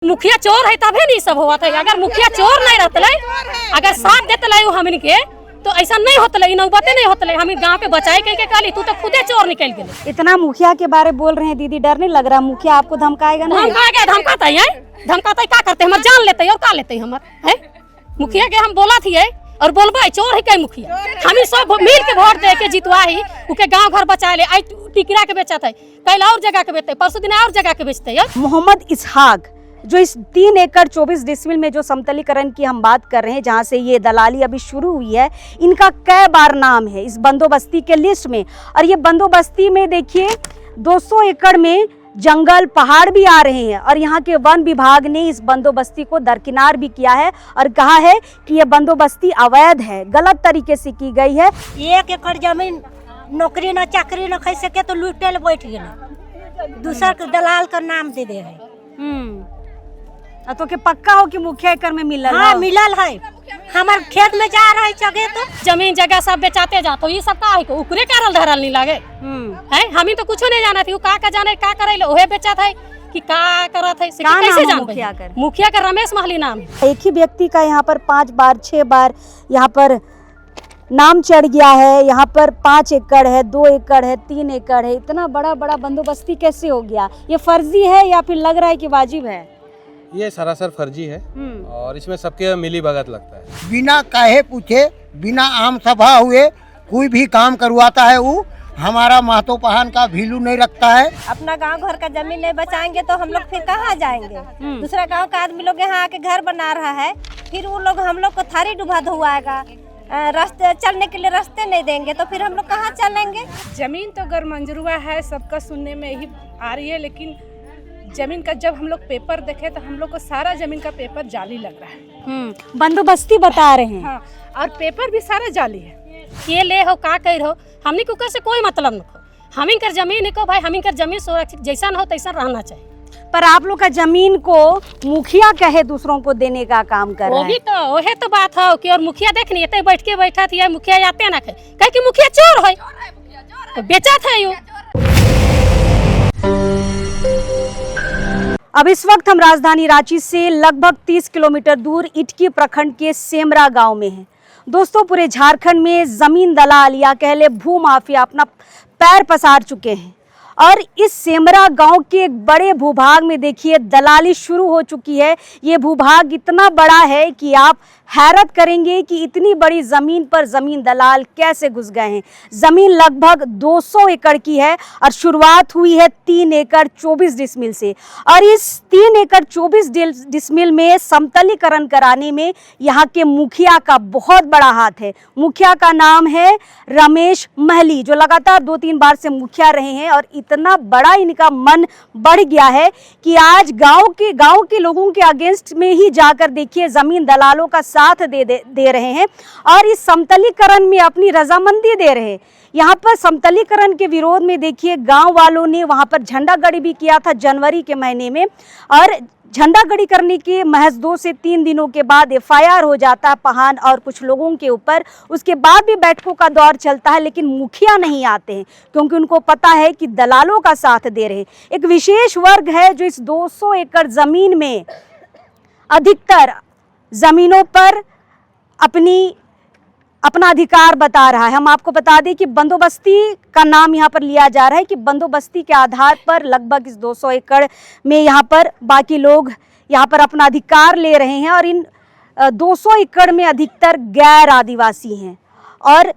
मुखिया चोर है तभी नहीं सब हुआ था। अगर मुखिया चोर नहीं रहते, अगर साथ देते हमन के तो ऐसा नहीं होते, नौबते नहीं होते। हम गांव के बचाए के कहली, तू तो खुदे चोर निकल गए। इतना मुखिया के बारे बोल रहे हैं दीदी, डर नहीं लग रहा मुखिया आपको धमकाएगा? धमकाएगा, धमकाता है, धमकाता क्या करते हमारे जान लेते और का लेते हमारे मुखिया के हम बोला थी और बोलबा चोर है कई मुखिया। हम सब मिल के वोट दे के जितवा ही उके गांव घर बचा ले। आई टिकरा के बेचा था, कल और जगह के बेचते, परसों दिन और जगह के बेचते। मोहम्मद इसहाक जो इस 3 एकड़ 24 डिसमिल में जो समतलीकरण की हम बात कर रहे हैं, जहां से ये दलाली अभी शुरू हुई है, इनका कई बार नाम है इस बंदोबस्ती के लिस्ट में। और ये बंदोबस्ती में देखिए 200 एकड़ में जंगल पहाड़ भी आ रहे हैं और यहाँ के वन विभाग ने इस बंदोबस्ती को दरकिनार भी किया है और कहा है कि यह बंदोबस्ती अवैध है, गलत तरीके से की गई है। 1 एकड़ जमीन नौकरी न चाकरी न खा सके तो लुटेल बैठ गए, दूसर के दलाल का नाम दे दे है। तो के पक्का हो कि मुखिया एकड़ में मिलल? हाँ मिलल है, हमारे खेत में जा रहा है जगह तो जमीन जगह सब बेचाते जाते। ये सब का है उकरे कारल धरल नहीं लगे है। हम तो कुछ नहीं जाना थी, का जाने का करे ओहे बेचा था कि का करा था, कैसे जान मुखिया का रमेश महली नाम है। एक ही व्यक्ति का यहाँ पर 5 बार 6 बार यहाँ पर नाम चढ़ गया है। यहाँ पर 5 एकड़ है, 2 एकड़ है, 3 एकड़ है। इतना बड़ा बड़ा बंदोबस्ती कैसे हो गया? ये फर्जी है या फिर लग रहा है कि वाजिब है? ये सरासर फर्जी है और इसमें सबके मिली भगत लगता है। बिना कहे पूछे, बिना आम सभा हुए कोई भी काम करवाता है। वो हमारा महतो पहान का वैल्यू नहीं रखता है। अपना गांव घर का जमीन नहीं बचाएंगे तो हम लोग फिर कहाँ जाएंगे? दूसरा गांव का आदमी लोग यहाँ आके घर बना रहा है, फिर वो लोग हम लोग को थारी डुबा धुआएगा, रास्ते चलने के लिए रास्ते नहीं देंगे तो फिर हम लोग कहाँ चलेंगे? जमीन तो गैर मंजूरा है, सबका सुनने में यही आ रही है, लेकिन जमीन का जब हम लोग पेपर देखे तो हम लोग को सारा जमीन का पेपर जाली लग रहा है। बंदोबस्ती बता रहे हैं। हाँ, और पेपर भी सारा जाली है। ये ले हो का कह हो, हमनी को से कोई मतलब न हो। हम इनकर जमीन को भाई, हम इनकर जमीन सुरक्षित जैसा हो तैसा रहना चाहिए। पर आप लोग का जमीन को मुखिया कहे दूसरों को देने का काम कर रहा है। वही तो बात है कि और मुखिया देख नहीं एते बैठ के बैठा थी, मुखिया आते ना कहे कि मुखिया चोर है तो बेचा था यू। अब इस वक्त हम राजधानी रांची से लगभग 30 किलोमीटर दूर इटकी प्रखंड के सेमरा गांव में हैं। दोस्तों, पूरे झारखंड में जमीन दलाल या कह ले भू माफिया अपना पैर पसार चुके हैं और इस सेमरा गांव के एक बड़े भूभाग में देखिए दलाली शुरू हो चुकी है। ये भूभाग इतना बड़ा है कि आप हैरत करेंगे कि इतनी बड़ी ज़मीन पर ज़मीन दलाल कैसे घुस गए हैं। ज़मीन लगभग 200 एकड़ की है और शुरुआत हुई है 3 एकड़ 24 डिसमिल से। और इस 3 एकड़ 24 डिसमिल में समतलीकरण कराने में यहाँ के मुखिया का बहुत बड़ा हाथ है। मुखिया का नाम है रमेश महली, जो लगातार 2-3 बार से मुखिया रहे हैं और इतना बड़ा इनका मन बढ़ गया है कि आज गांव के लोगों के अगेंस्ट में ही जाकर देखिए ज़मीन दलालों का साथ दे रहे हैं और इस समतलीकरण में अपनी रजामंदी दे रहे हैं। यहाँ पर समतलीकरण के विरोध में देखिए गांव वालों ने वहाँ पर झंडा गाड़ी भी किया था जनवरी के महीने में और झंडा गाड़ी करने के महज 2 से 3 दिनों के बाद FIR हो जाता है पहान और कुछ लोगों के ऊपर। उसके बाद भी बैठकों का दौर चलता है, लेकिन मुखिया नहीं आते हैं क्योंकि उनको पता है कि दलालों का साथ दे रहे हैं। एक विशेष वर्ग है जो इस 200 एकड़ ज़मीन में अधिकतर ज़मीनों पर अपना अधिकार बता रहा है। हम आपको बता दें कि बंदोबस्ती का नाम यहाँ पर लिया जा रहा है कि बंदोबस्ती के आधार पर लगभग इस 200 एकड़ में यहाँ पर बाकी लोग यहाँ पर अपना अधिकार ले रहे हैं और इन 200 एकड़ में अधिकतर गैर आदिवासी हैं। और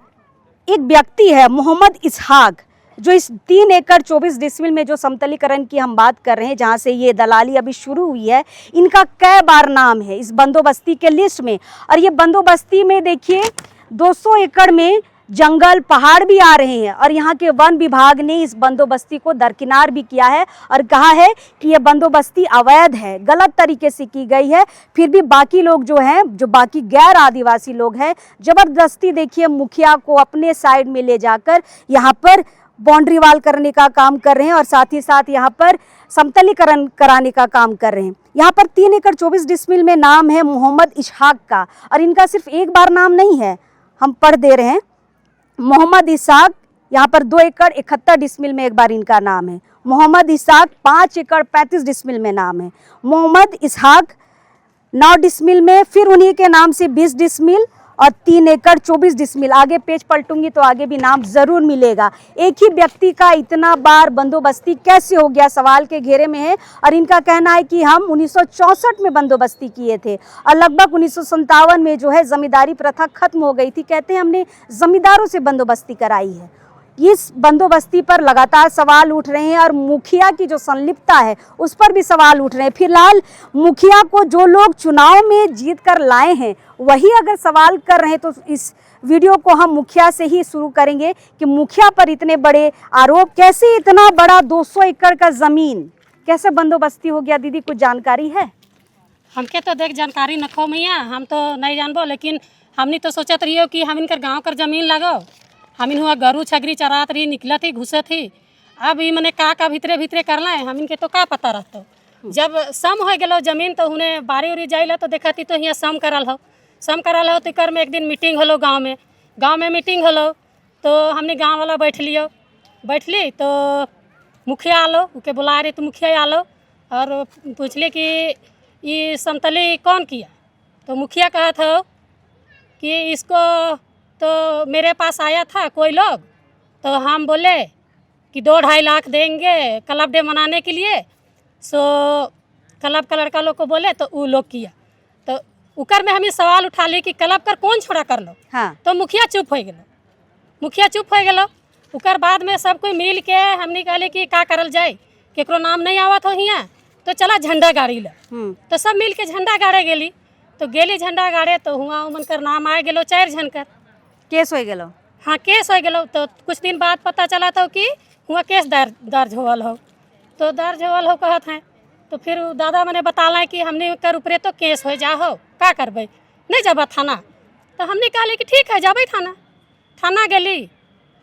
एक व्यक्ति है मोहम्मद इसहाक, जो इस 3 एकड़ 24 डिसमिल में जो समतलीकरण की हम बात कर रहे हैं, जहां से ये दलाली अभी शुरू हुई है, इनका कई बार नाम है इस बंदोबस्ती के लिस्ट में। और ये बंदोबस्ती में देखिए 200 एकड़ में जंगल पहाड़ भी आ रहे हैं और यहाँ के वन विभाग ने इस बंदोबस्ती को दरकिनार भी किया है और कहा है कि यह बंदोबस्ती अवैध है, गलत तरीके से की गई है। फिर भी बाकी लोग जो हैं, जो बाकी गैर आदिवासी लोग हैं, जबरदस्ती देखिए मुखिया को अपने साइड में ले जाकर यहाँ पर बाउंड्री वाल करने का काम कर रहे हैं और साथ ही साथ यहाँ पर समतलीकरण कराने का काम कर रहे हैं। यहाँ पर 3 एकड़ 24 डिसमिल में नाम है मोहम्मद इसहाक का और इनका सिर्फ एक बार नाम नहीं है, हम पढ़ दे रहे हैं। मोहम्मद इसहाक यहाँ पर 2 एकड़ 71 डिसमिल में एक बार इनका नाम है। मोहम्मद इसहाक 5 एकड़ 35 डिसमिल में नाम है। मोहम्मद इसहाक 9 डिसमिल में, फिर उन्हीं के नाम से 20 डिसमिल और 3 एकड़ 24 डिसमिल। आगे पेज पलटूंगी तो आगे भी नाम जरूर मिलेगा। एक ही व्यक्ति का इतना बार बंदोबस्ती कैसे हो गया, सवाल के घेरे में है। और इनका कहना है कि हम 1964 में बंदोबस्ती किए थे और लगभग 1957 में जो है जमींदारी प्रथा खत्म हो गई थी। कहते हैं हमने जमींदारों से बंदोबस्ती कराई है। इस बंदोबस्ती पर लगातार सवाल उठ रहे हैं और मुखिया की जो संलिप्तता है उस पर भी सवाल उठ रहे हैं। फिलहाल मुखिया को जो लोग चुनाव में जीत कर लाए हैं वही अगर सवाल कर रहे हैं तो इस वीडियो को हम मुखिया से ही शुरू करेंगे कि मुखिया पर इतने बड़े आरोप, कैसे इतना बड़ा 200 एकड़ का ज़मीन कैसे बंदोबस्ती हो गया? दीदी कुछ जानकारी है? हमके तो देख जानकारी न खो मैया, हम तो नहीं जानबो, लेकिन हमने तो सोचत रहियो कि हम इनकर गाँव कर जमीन लगो। हम इन हुआ गरू छगरी चरात रही, निकलत ही घुसत ही। अब ये मने का भीतरे भीतरे करना है, हम इनके तो का पता रहता। जब सम हो गलो जमीन तो उन्हें बारी उरी जाइल तो देखती तो यहाँ सम करल हो तो कर में एक दिन मीटिंग होलो गाँव में मीटिंग होलो तो हमने गाँव वाला बैठली तो मुखिया आलो, उके बुला रही तो मुखिया आलो और पूछले कि ये समतली कौन किया, तो मुखिया कहा था कि इसको तो मेरे पास आया था कोई लोग, तो हम बोले कि 2-2.5 लाख देंगे क्लब डे मनाने के लिए। सो क्लब का लड़का लोग को बोले तो वो लोग किया। तो उकर में हमें सवाल उठा ली कि क्लब कर कौन छोड़ा कर लो। हाँ। तो मुखिया चुप हो गलो। उकर बाद में सब कोई मिल के हमने कहले कि का करल जाए, केकरो नाम नहीं आवत हो हियाँ तो चला झंडा गाड़ी ला। तो सब मिल के झंडा गाड़े गेली तो झंडा गाड़े तो हुआ उमन कर नाम आए गेलो 4 जन कर। केस हो गलो? हाँ केस हो गलो। तो कुछ दिन बाद पता चला था कि हुआ केस दर्ज होवल हो, तो दर्ज होवल हो कहत हैं। तो फिर दादा मैंने बताला कि हमने कर ऊपरे तो केस हो जा हो, का करबे, नहीं जाबा थाना। तो हमने कहले कि ठीक है जाबे थाना गेली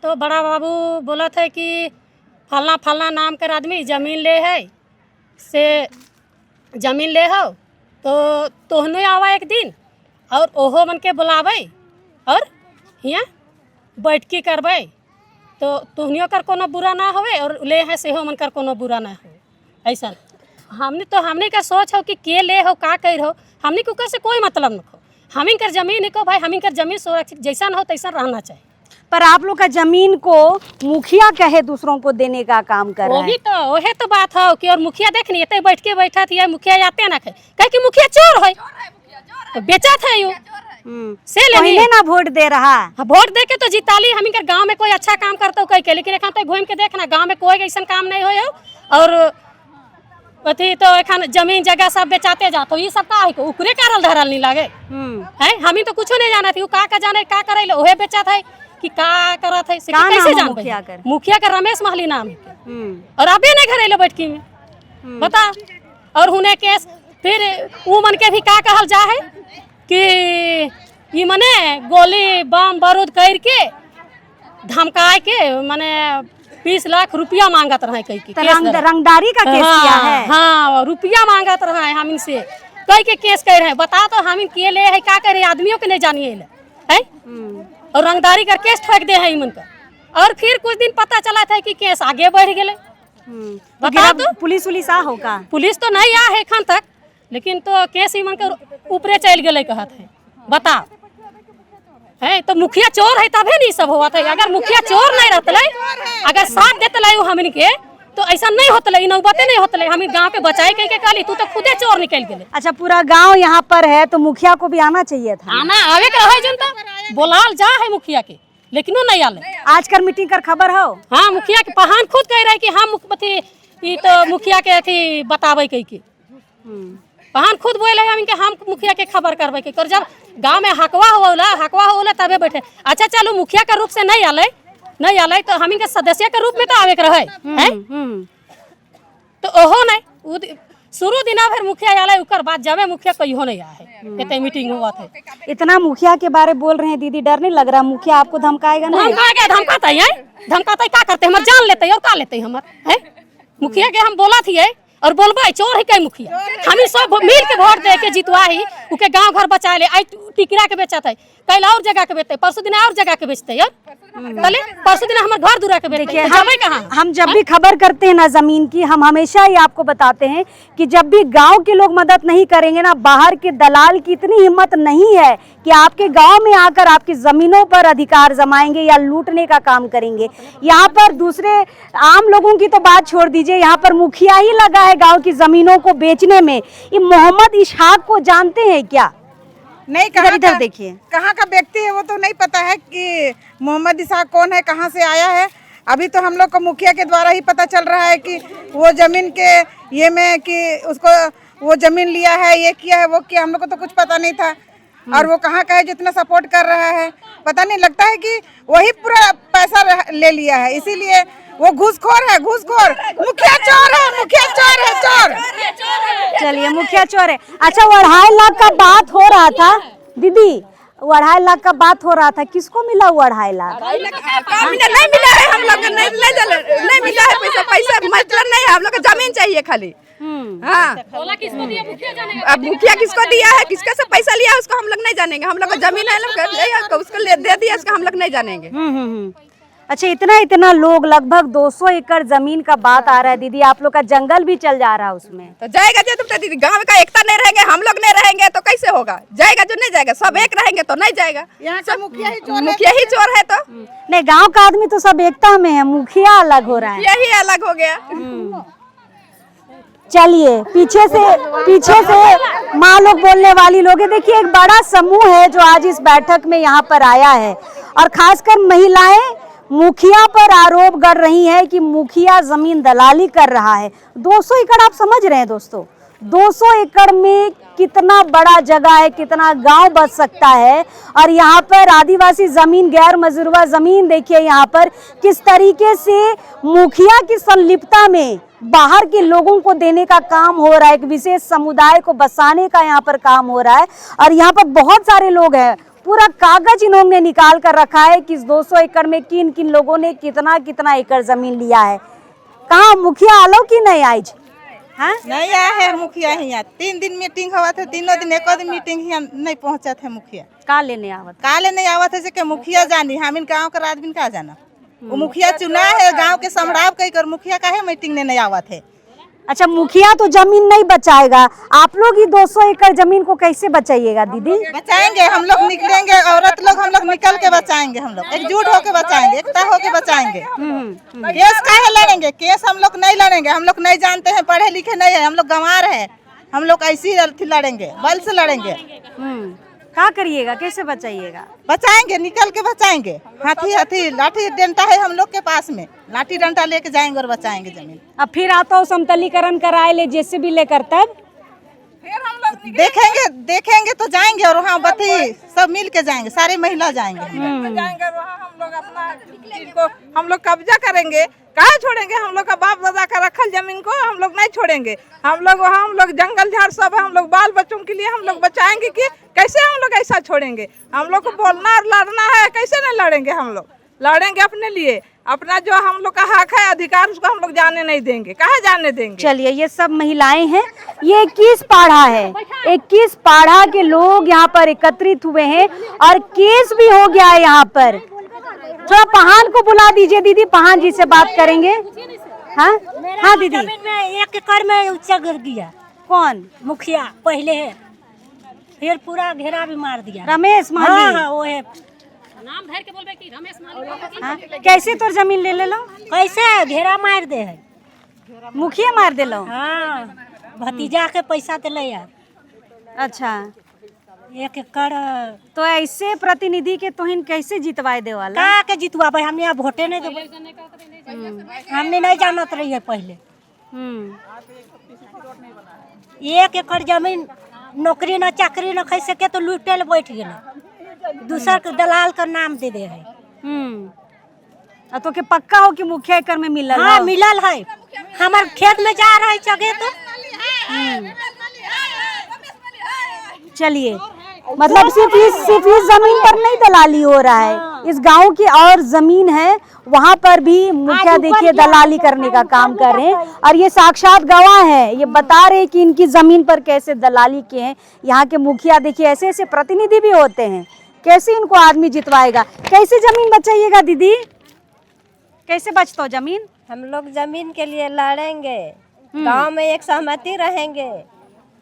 तो बड़ा बाबू बोला था कि फलना नाम कर आदमी ज़मीन ले है से ज़मीन ले हो तो तोहने आवा एक दिन और ओहो मन के बुलावे और हियाँ बैठकी करबे तो तुहनियो कर कोनो बुरा ना होवे और ले है सेहो मन कर कोनो बुरा ना हो। ऐसा हमने का सोच हो कि के ले हो का कर हो, हमने को से कोई मतलब न हो। हमिन कर जमीन को भाई हमिन कर जमीन सुरक्षित जैसा हो तैसा रहना चाहिए। पर आप लोग का जमीन को मुखिया कहे दूसरों को देने का काम कर रहा है। वही तो बात हो कि और मुखिया देखनी इतने बैठ के बैठा थी मुखिया आते ना कहे कि मुखिया चोर है तो बेचा था यू से पहले ना वोट दे रहा। हाँ, वोट दे के तो जीताली। हम इनकर गांव में कोई अच्छा काम करता हो कह के, लेकिन एखन तो घूम के देखना गांव में कोई ऐसा काम नहीं हो और अथी तो एखन जमीन जगह सब बेचाते जातो। ये सब का है उकरे कारल धरल नहीं लागे है। हम तो कुछ नहीं जाना थी का जाने का करे ओहे बेचा था कि का करत है से कैसे जान। मुखिया का रमेश महली नाम है और अबे नहीं घरेलो बैठकी में बता। और हुने केस फिर वो मन के भी का कहल जा है कि ये मने गोली बम बारूद करके धमकाए के मने 20 लाख रुपया मांगत रहे कह के रंगदारी का केस किया है। हाँ रुपया मांगत रहे हम इनसे कह के केस कर रहे। बता तो हम के ले है का करे आदमियों के नहीं जानिए है और रंगदारी कर केस ठोक दे है इमन का। और फिर कुछ दिन पता चला था कि केस आगे बढ़ गए। बता तो पुलिस आ होगा? पुलिस तो नहीं आ है एखन तक, लेकिन तो केस इमन के ऊपरे चल गए कहत है। बता है तो मुखिया चोर है तभी नहीं सब हुआ था। अगर मुखिया चोर नहीं रहते अगर साथ देते हमन के तो ऐसा नहीं होते, नौबते नहीं होते। हम गांव के बचाए कह के कहली तू तो खुदे चोर निकल गए। अच्छा पूरा गांव यहाँ पर है तो मुखिया को भी आना चाहिए था। आना आवे का है जनता बोलाल जा है मुखिया के, लेकिन वो नहीं आले। आज कर मीटिंग कर खबर हो? हाँ मुखिया के पहान खुद कह रहे कि हम ये तो मुखिया के अथी बतावे कह के पहान खुद बोले हम मुखिया के खबर करबे के। और जब गांव में हकवा होला तबे बैठे। अच्छा चलो मुखिया के रूप से नहीं आले तो हम इनके सदस्य के रूप में तो आवे के रहे हैं। तो ओहो नहीं शुरू दिना भर मुखिया आले उकर बाद जबे मुखिया कहियो नहीं आए कहते मीटिंग हुआ थे। इतना मुखिया के बारे बोल रहे हैं दीदी, डर नहीं लग रहा मुखिया आपको धमकाएगा? नहीं धमकाता का करते हमारे जान लेते और का लेते हमारे मुखिया के हम बोला थी और बोलबा चोर है कई मुखिया। हम सब मिल के वोट दे के जितवा ही उके गांव घर बचा ले। टिकरा के बेचत है, कल और जगह के बेचते, परसों दिन और जगह के बेचते यार। चले परसों दिन हमारे घर दूरा के बेचते हैं। हम जब भी खबर करते हैं ना जमीन की, हम हमेशा ही आपको बताते हैं कि जब भी गांव के लोग मदद नहीं करेंगे ना, बाहर के दलाल की इतनी हिम्मत नहीं है कि आपके गांव में आकर आपकी जमीनों पर अधिकार जमाएंगे या लूटने का काम करेंगे। यहाँ पर दूसरे आम लोगों की तो बात छोड़ दीजिए, यहाँ पर मुखिया ही लगा है गांव की जमीनों को बेचने में। ये मोहम्मद इशहाक को जानते हैं क्या? नहीं, इधर देखिए, कहाँ का व्यक्ति है वो तो नहीं पता है कि मोहम्मद इशहाक कौन है, कहाँ से आया है। अभी तो हम लोग को मुखिया के द्वारा ही पता चल रहा है कि वो जमीन के ये में कि उसको वो जमीन लिया है, ये किया है, वो किया, हम लोग को तो कुछ पता नहीं था। और वो कहाँ का है जितना सपोर्ट कर रहा है पता नहीं, लगता है कि वही पूरा पैसा ले लिया है, इसीलिए वो घूसखोर है, घूसखोर। मुखिया चोर है, मुखिया चोर है, चोर। चलिए मुखिया चोर है। अच्छा, वो 2.5 लाख का बात हो रहा था दीदी, वो 2.5 लाख का बात हो रहा था, किसको मिला वो 2.5 लाख? नहीं मिला है, हम लोग नहीं मिला है पैसा, पैसा मतलब नहीं है, हम लोग को जमीन चाहिए खाली। हाँ, अब मुखिया किसको दिया है, किसका से पैसा लिया है उसको हम लोग नहीं जानेंगे। हम लोग को जमीन है, उसको दे दिया, उसको हम लोग नहीं जानेंगे। अच्छा, इतना लोग, लगभग 200 एकड़ जमीन का बात आ रहा है दीदी, आप लोग का जंगल भी चल जा रहा है उसमें। तो जाएगा जो तुम दीदी, गांव का एकता नहीं रहेंगे, हम लोग नहीं रहेंगे तो कैसे होगा? जाएगा जो नहीं जाएगा, सब एक रहेंगे तो नहीं जाएगा। यहाँ का मुखिया ही चोर है तो नहीं, गांव का आदमी तो सब एकता में है, मुखिया अलग हो रहा है, यही अलग हो गया। चलिए पीछे से माँ लोग बोलने वाली लोग है। देखिए, एक बड़ा समूह है जो आज इस बैठक में यहाँ पर आया है, और खासकर महिलाएं मुखिया पर आरोप कर रही है कि मुखिया जमीन दलाली कर रहा है। 200 एकड़ आप समझ रहे हैं दोस्तों, 200 एकड़ में कितना बड़ा जगह है, कितना गांव बच सकता है। और यहाँ पर आदिवासी जमीन, गैर मजरूवा जमीन, देखिए यहाँ पर किस तरीके से मुखिया की संलिप्तता में बाहर के लोगों को देने का काम हो रहा है, एक विशेष समुदाय को बसाने का यहाँ पर काम हो रहा है। और यहाँ पर बहुत सारे लोग हैं, पूरा कागज इन्होंने निकाल कर रखा है कि इस 200 एकड़ में किन किन लोगों ने कितना कितना एकड़ जमीन लिया है। कहाँ मुखिया आलो कि नहीं आज? हाँ, नहीं आया है मुखिया यहाँ। 3 दिन मीटिंग हुआ था, तीनों दिन एक दिन मीटिंग यहाँ नहीं पहुँचा था मुखिया। काले नहीं आवत, काले नहीं आवत है कि मुखिया जानी, हम इन गाँव का आदमी का जाना। वो मुखिया चुना है गांव के सम्राव कही कर, मुखिया का है मीटिंग ने नहीं आवत है। अच्छा, मुखिया तो जमीन नहीं बचाएगा, आप लोग ही 200 एकड़ जमीन को कैसे बचाइएगा दीदी? बचाएंगे, हम लोग निकलेंगे, औरत लोग हम लोग निकल के बचाएंगे, हम लोग एकजुट होके बचाएंगे, एकता होके बचाएंगे। केस काहे लड़ेंगे? केस हम लोग नहीं लड़ेंगे, हम लोग नहीं जानते हैं, पढ़े लिखे नहीं है, हम लोग गंवार है, हम लोग ऐसी लड़ेंगे, बल से लड़ेंगे। क्या करिएगा, कैसे बचाइएगा? बचाएंगे, निकल के बचाएंगे। हाथी लाठी डंडा है हम लोग के पास में, लाठी डंडा लेके जाएंगे और बचाएंगे जमीन। अब फिर आता हूँ समतलीकरण कराए ले जेसीबी लेकर, तब देखेंगे तो जाएंगे, और वहाँ बत्ती सब मिल के जाएंगे, सारी महिला जाएंगे। जाएंगे वहाँ हम लोग अपना चीज को हम लोग कब्जा करेंगे। कहाँ छोड़ेंगे? हम लोग का बाप दादा का रखल जमीन को हम लोग नहीं छोड़ेंगे। हम लोग जंगल झाड़ सब है, हम लोग बाल बच्चों के लिए हम लोग बचाएंगे कि कैसे हम लोग ऐसा छोड़ेंगे? हम लोग को बोलना और लड़ना है, कैसे नहीं लड़ेंगे? हम लोग लड़ेंगे अपने लिए, अपना जो हम लोग का हक है, अधिकार, उसको हम लोग जाने नहीं देंगे। कहाँ जाने देंगे? चलिए, ये सब महिलाएं हैं, ये 21 पाढ़ा है, 21 पाढ़ा के लोग यहाँ पर एकत्रित हुए हैं, और केस भी हो गया है यहाँ पर। थोड़ा पहान को बुला दीजिए दीदी, पहान जी से बात करेंगे। हाँ हाँ दीदी, 1 एकड़ में ऊंचा गिर गया। कौन? मुखिया पहले है, फिर पूरा घेरा भी मार दिया। रमेश माली। हाँ, वो है नाम धर के बोलबे कि रमेश माली। हाँ? कैसे तोर जमीन ले लो? कैसे घेरा मार दे है, मुखिया मार दे लो। हाँ, भतीजा के पैसा दिले यार। अच्छा, 1 एकड़ तो ऐसे प्रतिनिधि के तोहिन कैसे जितवाए दे वाला? का के जितवा भाई, हमने यहाँ वोटे नहीं देबे, हमने नहीं जानत रही है पहले। 1 एकड़ जमीन नौकरी न चाकरी न खै सके तो लूटे ले बैठ गए, दूसर के दलाल का नाम दे दे है। तो के पक्का हो कि मुखिया एकड़ में मिलल? हाँ, मिलल है, हमारे खेत में जा रहा है जगह तो। चलिए, मतलब सिर्फ इस जमीन पर नहीं दलाली हो रहा है, इस गांव की और जमीन है वहां पर भी मुखिया देखिए दलाली करने का काम कर रहे हैं और ये साक्षात गवाह हैं, ये बता रहे हैं कि इनकी जमीन पर कैसे दलाली किए हैं। यहाँ के मुखिया देखिए ऐसे ऐसे प्रतिनिधि भी होते हैं, कैसे इनको आदमी जितवाएगा। कैसे जमीन बचाइएगा दीदी, कैसे बचता हो जमीन? हम लोग जमीन के लिए लड़ेंगे, गांव में एक सहमति रहेंगे।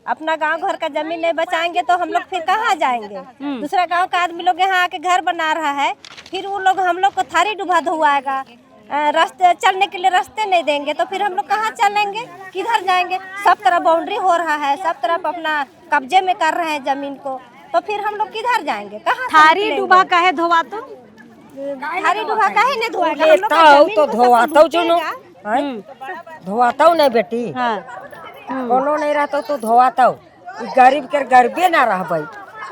अपना गांव घर का जमीन नहीं बचाएंगे तो हम लोग फिर कहाँ जाएंगे? दूसरा गांव का आदमी लोग यहाँ आके घर बना रहा है, फिर वो लोग हम लोग को थारी डुबा धुआएगा, रास्ते चलने के लिए रास्ते नहीं देंगे तो फिर हम लोग कहाँ चलेंगे, किधर जाएंगे? सब तरफ बाउंड्री हो रहा है, सब तरफ अपना कब्जे में कर रहे हैं जमीन को, तो फिर हम लोग किधर जाएंगे? कहाँ थारी डूबा काहे धोवा तो थारी डुबा काहे नहीं धुआएगा? हम लोग का लेता जमीन तो को सब धोवाता जो लूटेगा। धोवाता नहीं बेटी, हाँ कोनो नहीं रहता तो धोवाता। गरीब के गरीबे ना रह भाई,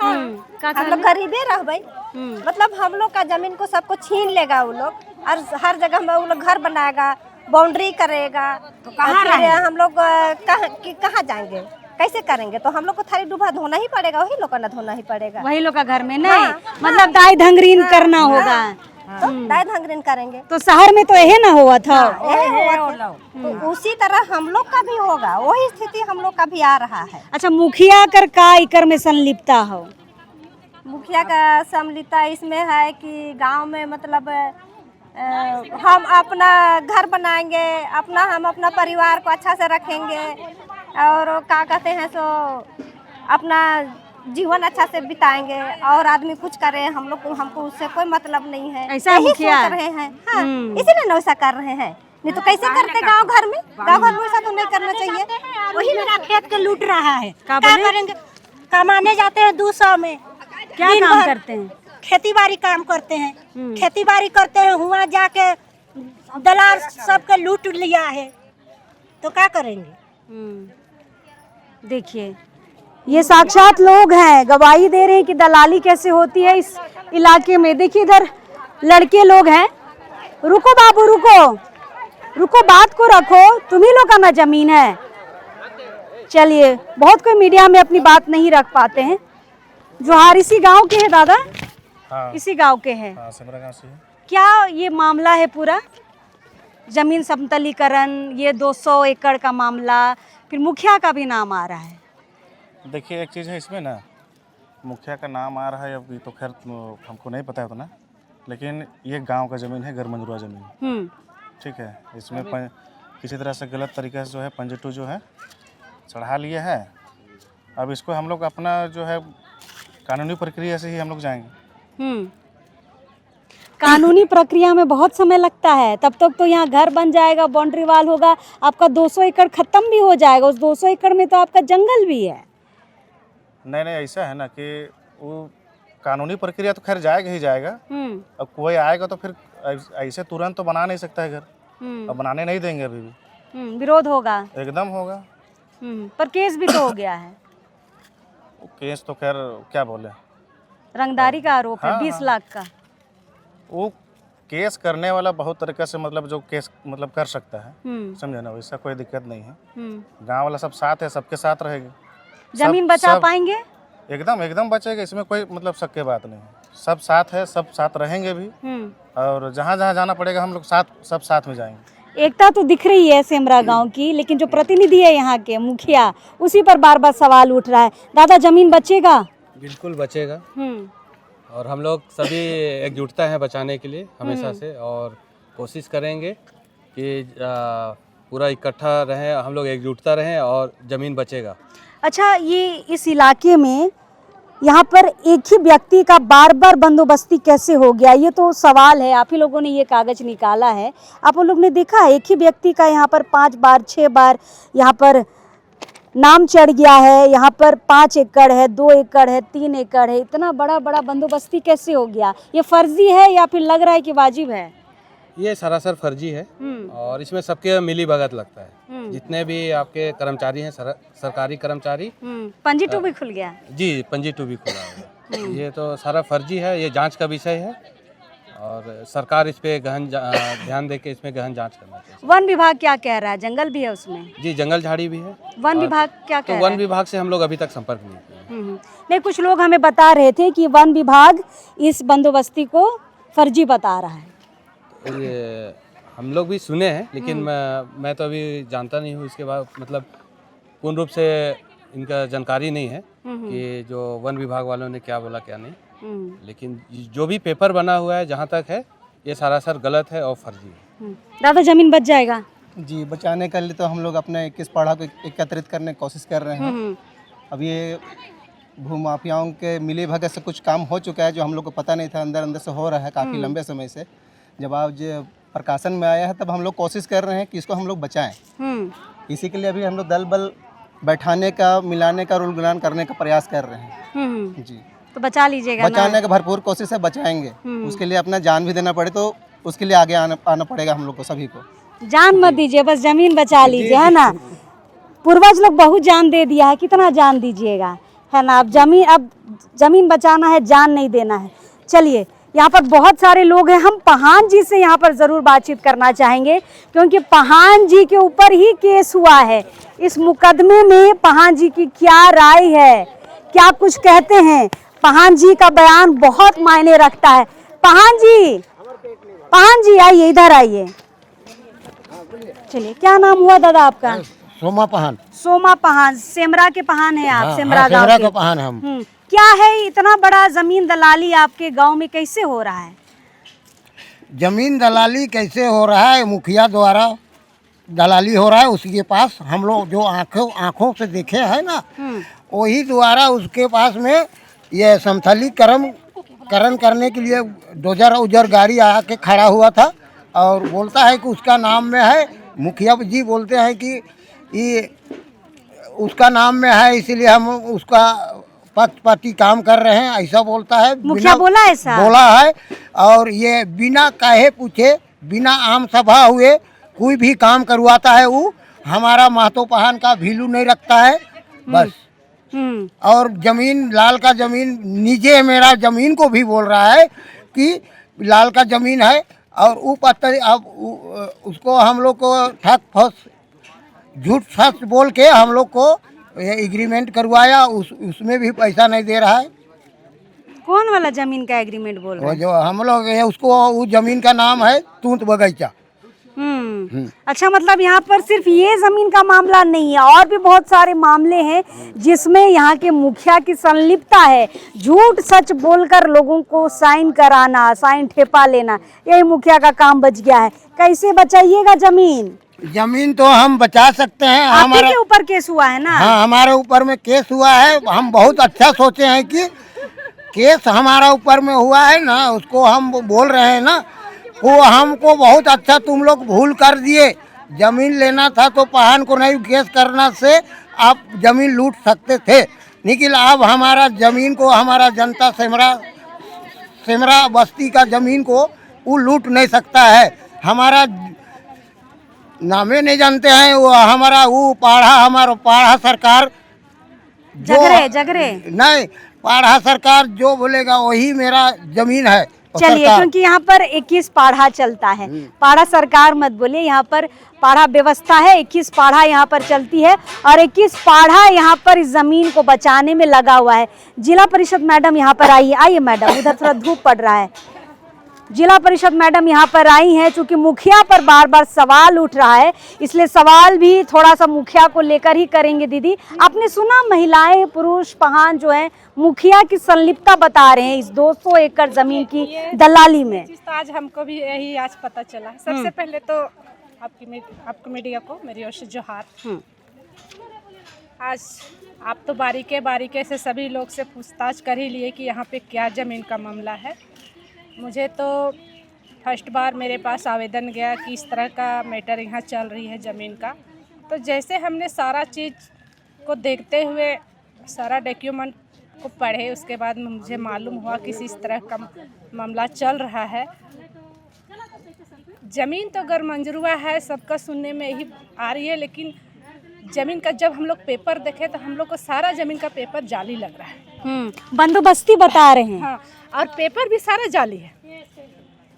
हम लोग गरीबे रह भाई, मतलब हम लोग का जमीन को सबको छीन लेगा वो लोग, और हर जगह में वो लोग घर बनाएगा, बाउंड्री करेगा, तो कहाँ हम लोग कहाँ जाएंगे? कैसे करेंगे? तो हम लोग को थारी डुबा धोना ही पड़ेगा, वही लोग का ना धोना ही पड़ेगा। वही लोग का घर में नहीं, मतलब दाई धंगरीन करना होगा, तो दाय धंगरीन करेंगे। तो शहर में तो यही ना हुआ था। तो उसी तरह हम लोग का भी होगा, वही स्थिति हम लोग का भी आ रहा है। अच्छा, मुखिया कर का इकर में संलिप्तता हो? मुखिया का सम्मिलिता इसमें है कि गांव में मतलब हम अपना घर बनाएंगे, हम अपना परिवार को अच्छा से रखेंगे, और क्या कहते हैं सो अपना जीवन अच्छा से बिताएंगे, और आदमी कुछ करे हमको उससे कोई मतलब नहीं है, ऐसा मुखिया सोच रहे हैं। हाँ, इसीलिए वैसा कर रहे हैं, नहीं तो कैसे करते गांव घर में? गांव घर में वैसा तो नहीं करना चाहिए। वही मेरा खेत के लूट रहा है, क्या करेंगे? कमाने जाते हैं 200 में, क्या काम करते हैं? खेती बाड़ी काम करते हैं, खेती बाड़ी करते हैं, हुआ जाके दलाल सबके लूट लिया है, तो क्या करेंगे? देखिए ये साक्षात लोग हैं, गवाही दे रहे हैं कि दलाली कैसे होती है इस इलाके में। देखिए इधर लड़के लोग हैं, रुको बाबू रुको, बात को रखो, तुम्ही लोग का ना जमीन है। चलिए, बहुत कोई मीडिया में अपनी बात नहीं रख पाते हैं। जोहार, इसी गांव के हैं दादा? हाँ। इसी गांव के हैं। हाँ, सिमरा गाँव से है। क्या ये मामला है पूरा जमीन समतलीकरण, ये 200 एकड़ का मामला, फिर मुखिया का भी नाम आ रहा है? देखिए एक चीज़ है इसमें ना, मुखिया का नाम आ रहा है, अब तो खैर हमको नहीं पता है उतना, लेकिन ये गांव का ज़मीन है, गरमंजरुआ ज़मीन, ठीक है। इसमें किसी तरह से गलत तरीके से जो है पंजटू जो है चढ़ा लिए है। अब इसको हम लोग अपना जो है कानूनी प्रक्रिया से ही हम लोग जाएंगे। कानूनी प्रक्रिया में बहुत समय लगता है, तब तक तो यहाँ घर बन जाएगा, बाउंड्री वाल होगा, आपका 200 एकड़ खत्म भी हो जाएगा। उस 200 एकड़ में तो आपका जंगल भी है। नहीं, ऐसा है ना कि वो कानूनी प्रक्रिया तो खैर जाएगा ही जाएगा। अब कोई आएगा तो फिर ऐसे तुरंत तो बना नहीं सकता है घर, अब बनाने नहीं देंगे अभी भी। विरोध होगा, एकदम होगा। पर केस भी तो हो गया है। केस तो खैर क्या बोले, रंगदारी का आरोप है, हाँ, 20 लाख का। वो केस करने वाला बहुत तरीके से मतलब जो केस मतलब कर सकता है, समझे ना, वैसा कोई दिक्कत नहीं है। गांव वाला सब साथ है, सबके साथ रहेगी। जमीन बचा पाएंगे? एकदम बचेगा, इसमें कोई मतलब शक की बात नहीं है। सब साथ है, सब साथ रहेंगे भी, और जहाँ जहाँ जाना पड़ेगा हम लोग सब साथ में जाएंगे। एकता तो दिख रही है सेमरा गांव की, लेकिन जो प्रतिनिधि है यहाँ के मुखिया, उसी पर बार बार सवाल उठ रहा है। दादा, जमीन बचेगा? बिल्कुल बचेगा, और हम लोग सभी एकजुटता है बचाने के लिए हमेशा से, और कोशिश करेंगे कि पूरा इकट्ठा रहें, हम लोग एकजुटता रहें और ज़मीन बचेगा। अच्छा, ये इस इलाके में यहाँ पर एक ही व्यक्ति का बार बार बंदोबस्ती कैसे हो गया, ये तो सवाल है। आप ही लोगों ने ये कागज निकाला है, आप लोग ने देखा एक ही व्यक्ति का यहाँ पर 5 बार 6 बार यहाँ पर नाम चढ़ गया है। यहाँ पर 5 एकड़ है, 2 एकड़ है, 3 एकड़ है, इतना बड़ा बंदोबस्ती कैसे हो गया? ये फर्जी है या फिर लग रहा है कि वाजिब है? ये सरासर फर्जी है, और इसमें सबके मिली भगत लगता है। जितने भी आपके कर्मचारी हैं, सरकारी कर्मचारी। पंजी टू भी खुल गया? जी, पंजी टू भी खुला हुआ है। ये तो सारा फर्जी है, ये जांच का विषय है, और सरकार इस पे गहन ध्यान दे के इसमें गहन जांच करना चाहिए। वन विभाग क्या कह रहा है? जंगल भी है उसमें? जी, जंगल झाड़ी भी है। वन विभाग क्या कह रहा है? वन विभाग से हम लोग अभी तक संपर्क नहीं किए। नहीं, कुछ लोग हमें बता रहे थे कि वन विभाग इस बंदोबस्ती को फर्जी बता रहा है। ये हम लोग भी सुने हैं, लेकिन मैं तो अभी जानता नहीं हूँ इसके बाद, मतलब पूर्ण रूप से इनका जानकारी नहीं है कि जो वन विभाग वालों ने क्या बोला क्या नहीं। लेकिन जो भी पेपर बना हुआ है जहाँ तक है ये सरासर गलत है और फर्जी है। दादा जमीन बच जाएगा? जी, बचाने के लिए तो हम लोग अपने 21 पाड़ा को एकत्रित करने की कोशिश कर रहे हैं। अब ये भूमाफियाओं के मिली भगत से कुछ काम हो चुका है जो हम लोग को पता नहीं था, अंदर अंदर से हो रहा है काफ़ी लंबे समय से। जब आज प्रकाशन में आया है तब हम लोग कोशिश कर रहे हैं कि इसको हम लोग बचाएं। इसी के लिए अभी हम लोग दल बल बैठाने का, मिलाने का, रूल गुलान करने का प्रयास कर रहे हैं। जी, तो बचा लीजिएगा? बचाने का भरपूर कोशिश है, बचाएंगे। उसके लिए अपना जान भी देना पड़े तो उसके लिए आगे आना पड़ेगा हम लोग को, सभी को। जान मत दीजिए, बस जमीन बचा लीजिए, है ना। पूर्वज लोग बहुत जान दे दिया है, कितना जान दीजिएगा, है ना। अब जमीन बचाना है, जान नहीं देना है। चलिए, यहाँ पर बहुत सारे लोग हैं, हम पहान जी से यहाँ पर ज़रूर बातचीत करना चाहेंगे क्योंकि पहान जी के ऊपर ही केस हुआ है। इस मुकदमे में पहान जी की क्या राय है, क्या कुछ कहते हैं? पहान जी का बयान बहुत मायने रखता है। पहान जी आइए, इधर आइए। चलिए, क्या नाम हुआ दादा आपका? सोमा पहान। सोमा पहान, सेमरा के पहान है आप? हाँ, सेमरा हाँ, गाँव सेमरा के का पहान हम। क्या है इतना बड़ा जमीन दलाली आपके गांव में कैसे हो रहा है? जमीन दलाली कैसे हो रहा है? मुखिया द्वारा दलाली हो रहा है उसके पास। हम लोग जो आँखों से देखे हैं ना, वही द्वारा उसके पास में ये समतलीकरण करने के लिए डोजर उजर गाड़ी आके खड़ा हुआ था और बोलता है कि उसका नाम में है। मुखिया जी बोलते हैं कि ये उसका नाम में है, इसीलिए हम उसका पक्षपाती काम कर रहे हैं, ऐसा बोलता है। मुखिया बोला ऐसा? बोला है। और ये बिना कहे पूछे, बिना आम सभा हुए कोई भी काम करवाता है। वो हमारा महतो पहान का वैल्यू नहीं रखता है बस। और जमीन, लाल का जमीन निजे मेरा जमीन को भी बोल रहा है कि लाल का जमीन है। और वो पत्थर अब उसको हम लोग को ठग फस झूठ सच बोल के हम लोग को एग्रीमेंट करवाया, उसमें भी पैसा नहीं दे रहा है। कौन वाला जमीन का एग्रीमेंट बोल रहे हैं? जो हम लोग उसको, वो जमीन का नाम है तूत बगीचा। अच्छा, मतलब यहाँ पर सिर्फ ये जमीन का मामला नहीं है, और भी बहुत सारे मामले हैं जिसमें यहाँ के मुखिया की संलिप्तता है। झूठ सच बोलकर लोगों को साइन कराना, साइन ठेपा लेना, यही मुखिया का काम बच गया है। कैसे बचाइएगा जमीन? जमीन तो हम बचा सकते हैं। हमारे ऊपर केस हुआ है ना? हाँ, हमारे ऊपर में केस हुआ है। हम बहुत अच्छा सोचे हैं कि केस हमारा ऊपर में हुआ है ना, उसको हम बोल रहे हैं ना, वो हमको बहुत अच्छा तुम लोग भूल कर दिए। जमीन लेना था तो पहान को नहीं केस करना से आप जमीन लूट सकते थे, लेकिन अब हमारा जमीन को, हमारा जनता सेमरा बस्ती का जमीन को वो लूट नहीं सकता है। हमारा नामे नहीं जानते हैं वो हमारा, वो हमारा पाढ़ा सरकार जगरे नहीं, पाढ़ा सरकार जो बोलेगा वही मेरा जमीन है। चलिए, क्योंकि यहाँ पर 21 पाढ़ा चलता है, पाढ़ा सरकार मत बोलिए, यहाँ पर पाढ़ा व्यवस्था है, 21 पाढ़ा यहाँ पर चलती है और 21 पाढ़ा यहाँ पर इस जमीन को बचाने में लगा हुआ है। जिला परिषद मैडम यहाँ पर आइए मैडम, उधर थोड़ा धूप पड़ रहा है। जिला परिषद मैडम यहाँ पर आई हैं, चूंकि मुखिया पर बार बार सवाल उठ रहा है, इसलिए सवाल भी थोड़ा सा मुखिया को लेकर ही करेंगे। दीदी, आपने सुना महिलाएं पुरुष पहान जो है मुखिया की संलिप्तता बता रहे हैं इस 200 एकड़ जमीन की दलाली में? आज हमको भी यही आज पता चला। सबसे पहले तो आपको मीडिया को मेरी ओर से जोहार। आज आप तो बारीके से सभी लोग से पूछताछ कर ही लिए कि यहाँ पे क्या ज़मीन का मामला है। मुझे तो फर्स्ट बार मेरे पास आवेदन गया कि इस तरह का मैटर यहाँ चल रही है ज़मीन का। तो जैसे हमने सारा चीज़ को देखते हुए सारा डॉक्यूमेंट को पढ़े, उसके बाद मुझे मालूम हुआ कि इस तरह का मामला चल रहा है। ज़मीन तो गैर मंजूरा है, सबका सुनने में यही आ रही है, लेकिन ज़मीन का जब हम लोग पेपर देखे तो हम लोग को सारा ज़मीन का पेपर जाली लग रहा है। बंदोबस्ती बता रहे हैं। हाँ, और पेपर भी सारा जाली है।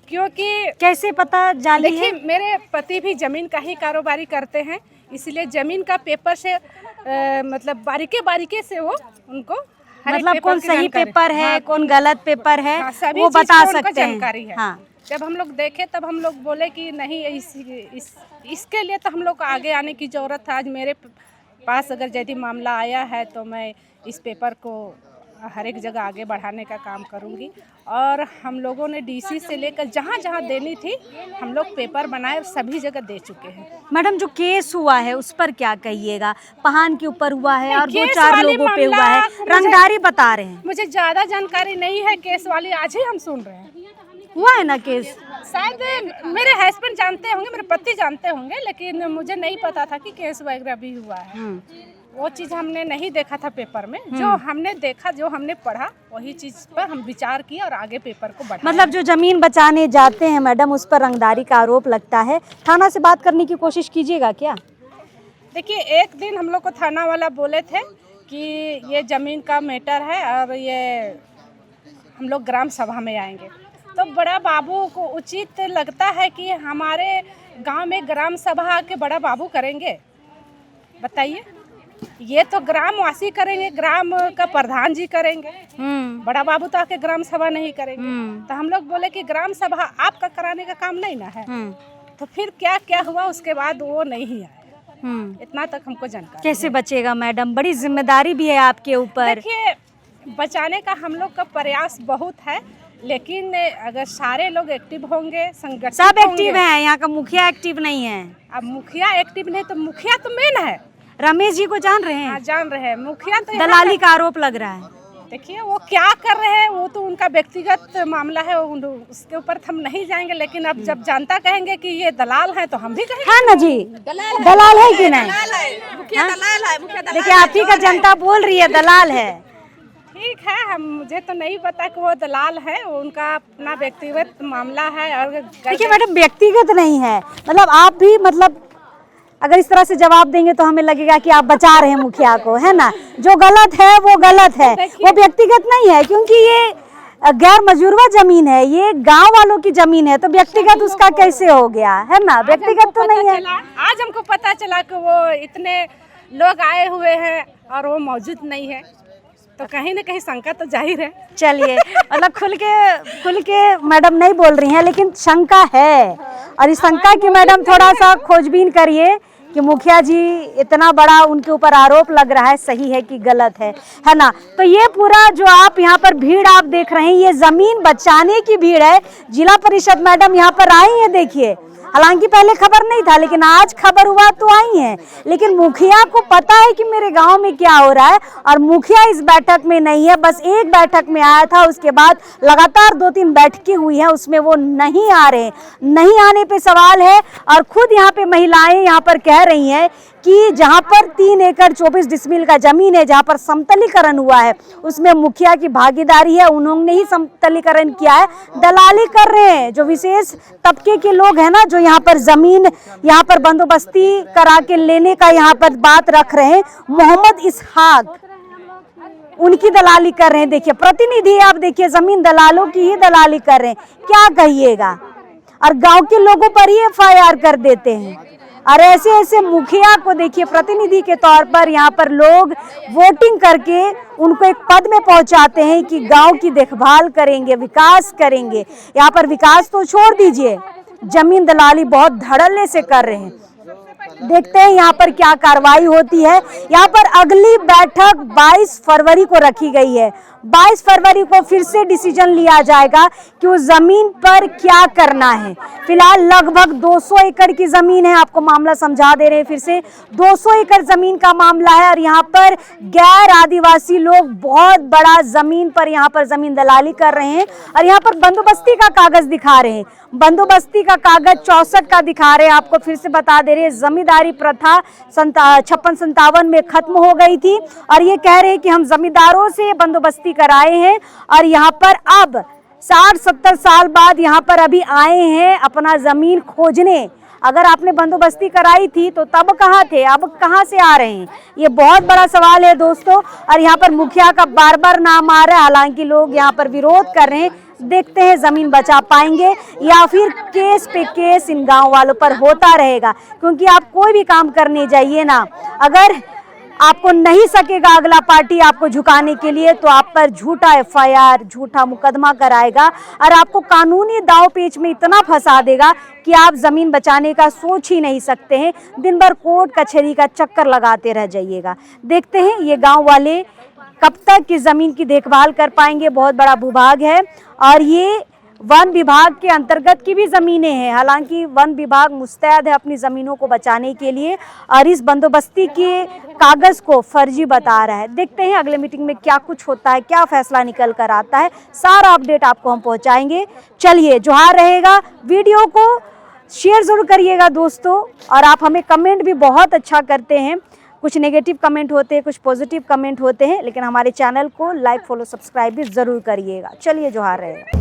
क्योंकि कैसे पता जाली है? देखिए, मेरे पति भी ज़मीन का ही कारोबारी करते हैं, इसलिए ज़मीन का पेपर से मतलब बारीके से वो उनको मतलब कौन सही पेपर है, कौन गलत पेपर है, वो बता सकते हैं। जानकारी है। हाँ, जब हम लोग देखे तब हम लोग बोले कि नहीं इसके लिए तो हम लोग को आगे आने की ज़रूरत है। आज मेरे पास अगर यदि मामला आया है तो मैं इस पेपर को हर एक जगह आगे बढ़ाने का काम करूंगी। और हम लोगों ने डीसी से लेकर जहाँ जहाँ देनी थी हम लोग पेपर बनाए और सभी जगह दे चुके हैं। मैडम जो केस हुआ है उस पर क्या कहिएगा? पहान के ऊपर हुआ है और 2-4 लोगों पे हुआ है, रंगदारी बता रहे हैं। मुझे ज़्यादा जानकारी नहीं है केस वाली, आज ही हम सुन रहे हैं। हुआ है ना केस? शायद मेरे हस्बैंड जानते होंगे, मेरे पति जानते होंगे, लेकिन मुझे नहीं पता था कि केस वगैरह भी हुआ है। वो चीज़ हमने नहीं देखा था पेपर में। जो हमने देखा, जो हमने पढ़ा, वही चीज़ पर हम विचार किए और आगे पेपर को बढ़ाया। मतलब जो जमीन बचाने जाते हैं मैडम, उस पर रंगदारी का आरोप लगता है। थाना से बात करने की कोशिश कीजिएगा क्या? देखिए, एक दिन हम लोग को थाना वाला बोले थे कि ये ज़मीन का मैटर है और ये हम लोग ग्राम सभा में आएंगे। तो बड़ा बाबू को उचित लगता है कि हमारे गांव में ग्राम सभा के बड़ा बाबू करेंगे? बताइए, ये तो ग्रामवासी करेंगे, ग्राम का प्रधान जी करेंगे, बड़ा बाबू तो आके ग्राम सभा नहीं करेंगे। तो हम लोग बोले कि ग्राम सभा आपका कराने का काम नहीं ना है। तो फिर क्या क्या हुआ, उसके बाद वो नहीं आया। इतना तक हमको जानकारी। कैसे बचेगा मैडम? बड़ी जिम्मेदारी भी है आपके ऊपर। देखिए, बचाने का हम लोग का प्रयास बहुत है, लेकिन अगर सारे लोग एक्टिव होंगे, संगठित सब एक्टिव हैं, यहाँ का मुखिया एक्टिव नहीं है। अब मुखिया एक्टिव नहीं तो मुखिया तो मेन है। रमेश जी को जान रहे हैं? हाँ, जान रहे हैं। मुखिया तो दलाली का आरोप लग रहा है। देखिए, वो क्या कर रहे हैं वो तो उनका व्यक्तिगत मामला है, उसके ऊपर हम नहीं जाएंगे। लेकिन अब जब जनता कहेंगे कि ये दलाल है तो हम भी कहेंगे। है ना जी, दलाल है कि नहीं? देखिए, आप ही का जनता बोल रही है दलाल है। ठीक है, मुझे तो नहीं पता कि वो दलाल है, उनका अपना व्यक्तिगत मामला है। और देखिए मैडम, व्यक्तिगत नहीं है, मतलब आप भी, मतलब अगर इस तरह से जवाब देंगे तो हमें लगेगा कि आप बचा रहे हैं मुखिया को, है ना? जो गलत है वो गलत है, वो व्यक्तिगत नहीं है, क्योंकि ये गैर मजूरवा जमीन है, ये गांव वालों की जमीन है, तो व्यक्तिगत उसका कैसे हो गया, है ना? व्यक्तिगत तो नहीं है। आज हमको पता चला कि वो इतने लोग आए हुए हैं और वो मौजूद नहीं है, तो कहीं ना कहीं शंका तो जाहिर है। चलिए, मतलब खुल के मैडम नहीं बोल रही हैं, लेकिन शंका है, और इस शंका की मैडम थोड़ा सा खोजबीन करिए कि मुखिया जी इतना बड़ा उनके ऊपर आरोप लग रहा है, सही है कि गलत है ना? तो ये पूरा जो आप यहाँ पर भीड़ आप देख रहे हैं, ये जमीन बचाने की भीड़ है। जिला परिषद मैडम यहाँ पर आई है, देखिए, हालांकि पहले खबर नहीं था, लेकिन आज खबर हुआ तो आई हैं। लेकिन मुखिया को पता है कि मेरे गांव में क्या हो रहा है, और मुखिया इस बैठक में नहीं है, बस एक बैठक में आया था, उसके बाद लगातार 2-3 बैठकें हुई हैं, उसमें वो नहीं आ रहे। नहीं आने पे सवाल है, और खुद यहाँ पे महिलाएं यहाँ पर कह रही हैं कि जहाँ पर 3 एकड़ 24 डिसमिल का जमीन है, जहाँ पर समतलीकरण हुआ है, उसमें मुखिया की भागीदारी है, उन्होंने ही समतलीकरण किया है, दलाली कर रहे हैं जो विशेष तबके के लोग हैं ना, जो यहाँ पर जमीन यहाँ पर बंदोबस्ती करा के लेने का यहाँ पर बात रख रहे हैं। मोहम्मद इसहाक उनकी दलाली कर रहे हैं। देखिए, प्रतिनिधि आप देखिए, जमीन दलालों की ही दलाली कर रहे हैं, क्या कहिएगा? और गांव के लोगों पर ही FIR कर देते हैं, और ऐसे ऐसे मुखिया को देखिए, प्रतिनिधि के तौर पर यहाँ पर लोग वोटिंग करके उनको एक पद में पहुंचाते हैं कि गांव की देखभाल करेंगे, विकास करेंगे। यहाँ पर विकास तो छोड़ दीजिए, जमीन दलाली बहुत धड़ल्ले से कर रहे हैं। देखते हैं यहाँ पर क्या कार्रवाई होती है। यहाँ पर अगली बैठक 22 फरवरी को रखी गई है। 22 फरवरी को फिर से डिसीजन लिया जाएगा कि उस जमीन पर क्या करना है। फिलहाल लगभग 200 एकड़ की जमीन है, आपको मामला समझा दे रहे हैं फिर से। 200 एकड़ जमीन का मामला है, और यहाँ पर गैर आदिवासी लोग बहुत बड़ा जमीन पर यहाँ पर जमीन दलाली कर रहे हैं, और यहाँ पर बंदोबस्ती का कागज दिखा रहे हैं। बंदोबस्ती का कागज 64 का दिखा रहे हैं। आपको फिर से बता दे रहे हैं, जमींदारी प्रथा 56-57 में खत्म हो गई थी, और ये कह रहे हैं कि हम जमींदारों से बंदोबस्ती कराए हैं, और यहाँ पर अब 60-70 साल बाद यहाँ पर अभी आए हैं अपना जमीन खोजने। अगर आपने बंदोबस्ती कराई थी तो तब कहाँ थे, अब कहाँ से आ रहे हैं? ये बहुत बड़ा सवाल है दोस्तों, और यहाँ पर मुखिया का बार बार नाम आ रहा है, हालांकि लोग यहाँ पर विरोध कर रहे हैं। देखते हैं जमीन बचा पाएंगे या फिर केस पे केस इन गांव वालों पर होता रहेगा, क्योंकि आप कोई भी काम करने जाइए ना, अगर आपको नहीं सकेगा अगला पार्टी आपको झुकाने के लिए, तो आप पर झूठा FIR, झूठा मुकदमा कराएगा और आपको कानूनी दाव पेच में इतना फंसा देगा कि आप जमीन बचाने का सोच ही नहीं सकते हैं। दिन भर कोर्ट कचहरी का चक्कर लगाते रह जाइएगा। देखते हैं ये गांव वाले कब तक इस जमीन की देखभाल कर पाएंगे। बहुत बड़ा भूभाग है और ये वन विभाग के अंतर्गत की भी ज़मीनें हैं। हालांकि वन विभाग मुस्तैद है अपनी ज़मीनों को बचाने के लिए और इस बंदोबस्ती के कागज़ को फर्जी बता रहा है। देखते हैं अगले मीटिंग में क्या कुछ होता है, क्या फैसला निकल कर आता है। सारा अपडेट आपको हम पहुंचाएंगे। चलिए, जोहार रहेगा। वीडियो को शेयर ज़रूर करिएगा दोस्तों, और आप हमें कमेंट भी बहुत अच्छा करते हैं। कुछ नेगेटिव कमेंट होते हैं, कुछ पॉजिटिव कमेंट होते हैं, लेकिन हमारे चैनल को लाइक, फॉलो, सब्सक्राइब भी ज़रूर करिएगा। चलिए, जोहार रहेगा।